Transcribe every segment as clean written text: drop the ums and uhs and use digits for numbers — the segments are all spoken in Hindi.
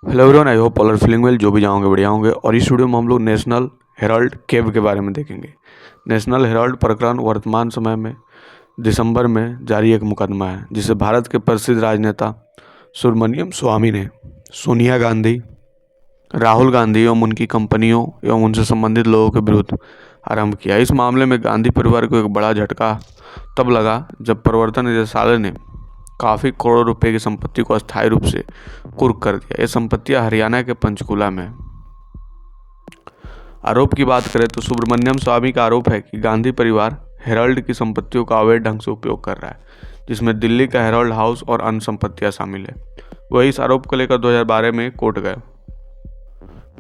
Hello everyone, I hope all are feeling well. जो भी जाओगे बढ़िया होंगे। और इस वीडियो में हम लोग नेशनल हेराल्ड केव के बारे में देखेंगे। नेशनल हेराल्ड प्रकरण वर्तमान समय में दिसंबर में जारी एक मुकदमा है जिसे भारत के प्रसिद्ध राजनेता सुब्रमण्यम स्वामी ने सोनिया गांधी, राहुल गांधी एवं उनकी कंपनियों एवं उनसे संबंधित लोगों के विरुद्ध आरंभ किया। इस मामले में गांधी परिवार को एक बड़ा झटका तब लगा जब प्रवर्तन निदेशालय ने काफ़ी करोड़ों रुपए की संपत्ति को अस्थायी रूप से कुर्क कर दिया। ये संपत्तियां हरियाणा के पंचकुला में है। आरोप की बात करें तो सुब्रमण्यम स्वामी का आरोप है कि गांधी परिवार हेराल्ड की संपत्तियों का अवैध ढंग से उपयोग कर रहा है, जिसमें दिल्ली का हेराल्ड हाउस और अन्य संपत्तियां शामिल है। वही इस आरोप को लेकर 2012 में कोर्ट गए।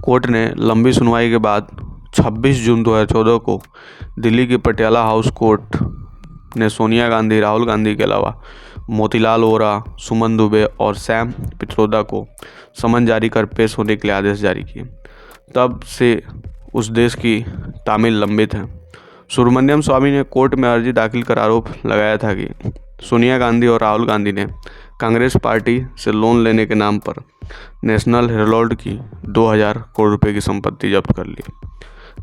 कोर्ट ने लंबी सुनवाई के बाद 26 जून 2014 को दिल्ली की पटियाला हाउस कोर्ट ने सोनिया गांधी, राहुल गांधी के अलावा मोतीलाल वोरा, सुमन दुबे और सैम पित्रोदा को समन जारी कर पेश होने के लिए आदेश जारी किए। तब से उस देश की तामील लंबित है। सुब्रमण्यम स्वामी ने कोर्ट में अर्जी दाखिल कर आरोप लगाया था कि सोनिया गांधी और राहुल गांधी ने कांग्रेस पार्टी से लोन लेने के नाम पर नेशनल हेराल्ड की 2000 करोड़ रुपए की संपत्ति जब्त कर ली।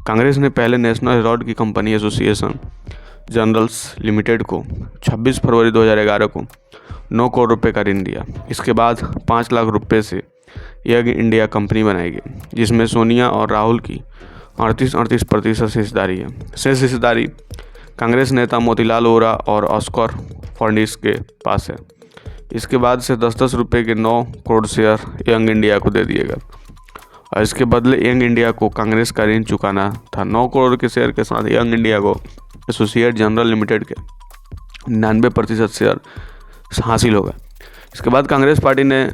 कांग्रेस ने पहले नेशनल हेराल्ड की कंपनी एसोसिएशन जनरल्स लिमिटेड को 26 फरवरी 2011 को 9 करोड़ रुपए का ऋण दिया। इसके बाद 5 लाख रुपए से यंग इंडिया कंपनी बनाई गई, जिसमें सोनिया और राहुल की 38% हिस्सेदारी है। शेष हिस्सेदारी कांग्रेस नेता मोतीलाल वोरा और ऑस्कर फर्नांडिस के पास है। इसके बाद से 10-10 रुपये के 9 करोड़ शेयर यंग इंडिया को दे दिए गए और इसके बदले यंग इंडिया को कांग्रेस का ऋण चुकाना था। 9 करोड़ के शेयर के साथ यंग इंडिया को एसोसिएट जनरल लिमिटेड के 99% शेयर हासिल हो गए। इसके बाद कांग्रेस पार्टी ने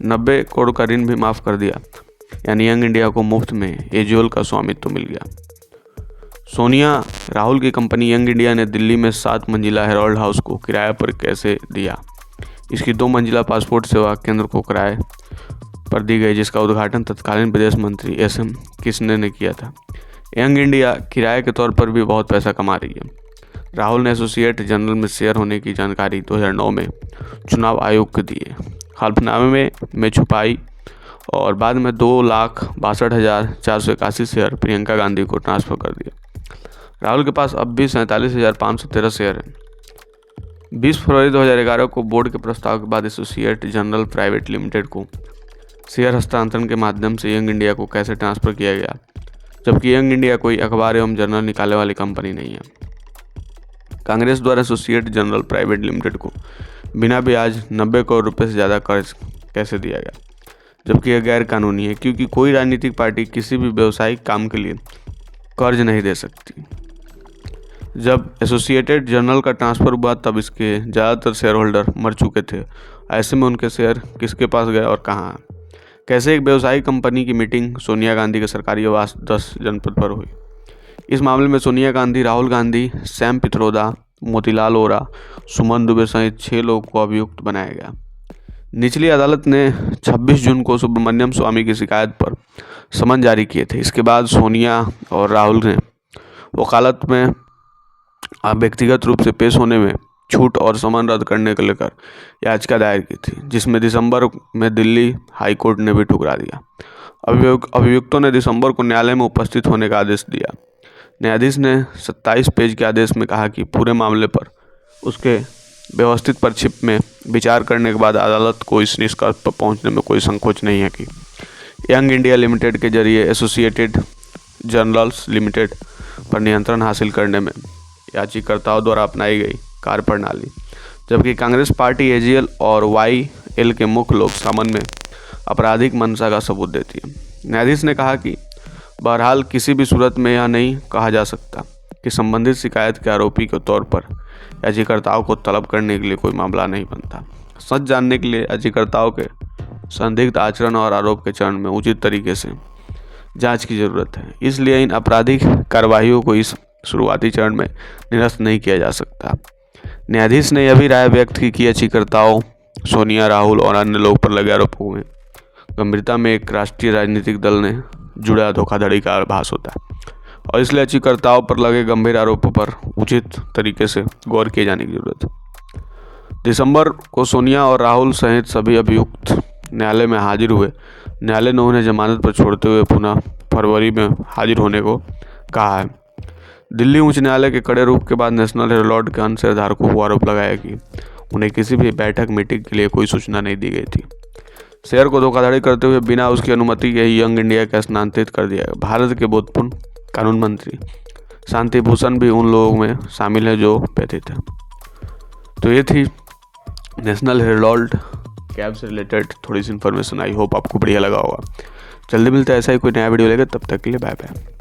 90 करोड़ का ऋण भी माफ़ कर दिया, यानी यंग इंडिया को मुफ्त में एजुअल का स्वामित्व मिल गया। सोनिया राहुल की कंपनी यंग इंडिया ने दिल्ली में 7 मंजिला हेराल्ड हाउस को किराए पर कैसे दिया। इसकी 2 मंजिला पासपोर्ट सेवा केंद्र को किराए पर दी गई, जिसका उद्घाटन तत्कालीन विदेश मंत्री SM कृष्णन ने किया था। यंग इंडिया किराए के तौर पर भी बहुत पैसा कमा रही है। राहुल ने एसोसिएट जनरल में शेयर होने की जानकारी 2009 में चुनाव आयोग को दी। हल्फनामे में छुपाई और बाद में 2,62,481 शेयर प्रियंका गांधी को ट्रांसफर कर दिया। राहुल के पास अब भी 47,513 शेयर हैं। 20 फरवरी 2011 को बोर्ड के प्रस्ताव के बाद एसोसिएट जनरल प्राइवेट लिमिटेड को शेयर हस्तांतरण के माध्यम से यंग इंडिया को कैसे ट्रांसफर किया गया, जबकि यंग इंडिया कोई अखबार एवं जर्नल निकालने वाली कंपनी नहीं है। कांग्रेस द्वारा एसोसिएट जनरल प्राइवेट लिमिटेड को बिना ब्याज 90 करोड़ रुपए से ज़्यादा कर्ज कैसे दिया गया, जबकि यह गैर कानूनी है, क्योंकि कोई राजनीतिक पार्टी किसी भी व्यवसायिक काम के लिए कर्ज नहीं दे सकती। जब एसोसिएटेड जनरल का ट्रांसफ़र हुआ तब इसके ज़्यादातर शेयर होल्डर मर चुके थे। ऐसे में उनके शेयर किसके पास गए और कहाँ। कैसे एक व्यवसायिक कंपनी की मीटिंग सोनिया गांधी के सरकारी आवास 10 जनपद पर हुई। इस मामले में सोनिया गांधी, राहुल गांधी, सैम पित्रोदा, मोतीलाल वोरा, सुमन दुबे सहित 6 लोगों को अभियुक्त बनाया गया। निचली अदालत ने 26 जून को सुब्रमण्यम स्वामी की शिकायत पर समन जारी किए थे। इसके बाद सोनिया और राहुल ने वकालत में व्यक्तिगत रूप से पेश होने में छूट और समन रद्द करने को लेकर याचिका दायर की थी, जिसमें दिसंबर में दिल्ली हाई कोर्ट ने भी ठुकरा दिया। अभियुक्तों ने दिसंबर को न्यायालय में उपस्थित होने का आदेश दिया। न्यायाधीश ने 27 पेज के आदेश में कहा कि पूरे मामले पर उसके व्यवस्थित परिप्रेक्ष्य में विचार करने के बाद अदालत को इस निष्कर्ष पर पहुंचने में कोई संकोच नहीं है कि यंग इंडिया लिमिटेड के जरिए एसोसिएटेड जनरल्स लिमिटेड पर नियंत्रण हासिल करने में याचिकाकर्ताओं द्वारा अपनाई गई कार्यप्रणाली, जबकि कांग्रेस पार्टी AGL और YL के मुख्य लोग समन में आपराधिक मंशा का सबूत देती है। न्यायाधीश ने कहा कि बहरहाल किसी भी सूरत में यह नहीं कहा जा सकता कि संबंधित शिकायत के आरोपी के तौर पर याचिकाकर्ताओं को तलब करने के लिए कोई मामला नहीं बनता। सच जानने के लिए याचिकाकर्ताओं के संदिग्ध आचरण और आरोप के चरण में उचित तरीके से जांच की जरूरत है। इसलिए इन आपराधिक कार्रवाइयों को इस शुरुआती चरण में निरस्त नहीं किया जा सकता। न्यायाधीश ने यह भी राय व्यक्त की कि याचिकाकर्ताओं सोनिया, राहुल और अन्य लोगों पर लगे आरोपों में गंभीरता में एक राष्ट्रीय राजनीतिक दल ने जुड़ा धोखाधड़ी का आभास होता है और इसलिए याचिकाकर्ताओं पर लगे गंभीर आरोपों पर उचित तरीके से गौर किए जाने की जरूरत है। दिसंबर को सोनिया और राहुल सहित सभी अभियुक्त न्यायालय में हाजिर हुए। न्यायालय ने उन्हें जमानत पर छोड़ते हुए पुनः फरवरी में हाजिर होने को कहा है। दिल्ली उच्च न्यायालय के कड़े रुख के बाद नेशनल हेराल्ड के अन्य शेयरधारकों को आरोप लगाया कि उन्हें किसी भी बैठक मीटिंग के लिए कोई सूचना नहीं दी गई थी। शेयर को धोखाधड़ी करते हुए बिना उसकी अनुमति के ही यंग इंडिया का स्थानांतरित कर दिया। भारत के भूतपूर्व कानून मंत्री शांति भूषण भी उन लोगों में शामिल है जो व्यथित है। तो ये थी नेशनल हेराल्ड कैब से रिलेटेड थोड़ी सी इन्फॉर्मेशन। आई होप आपको बढ़िया लगा होगा। जल्दी मिलता है ऐसा ही कोई नया वीडियो लेकर, तब तक के लिए बाय बाय।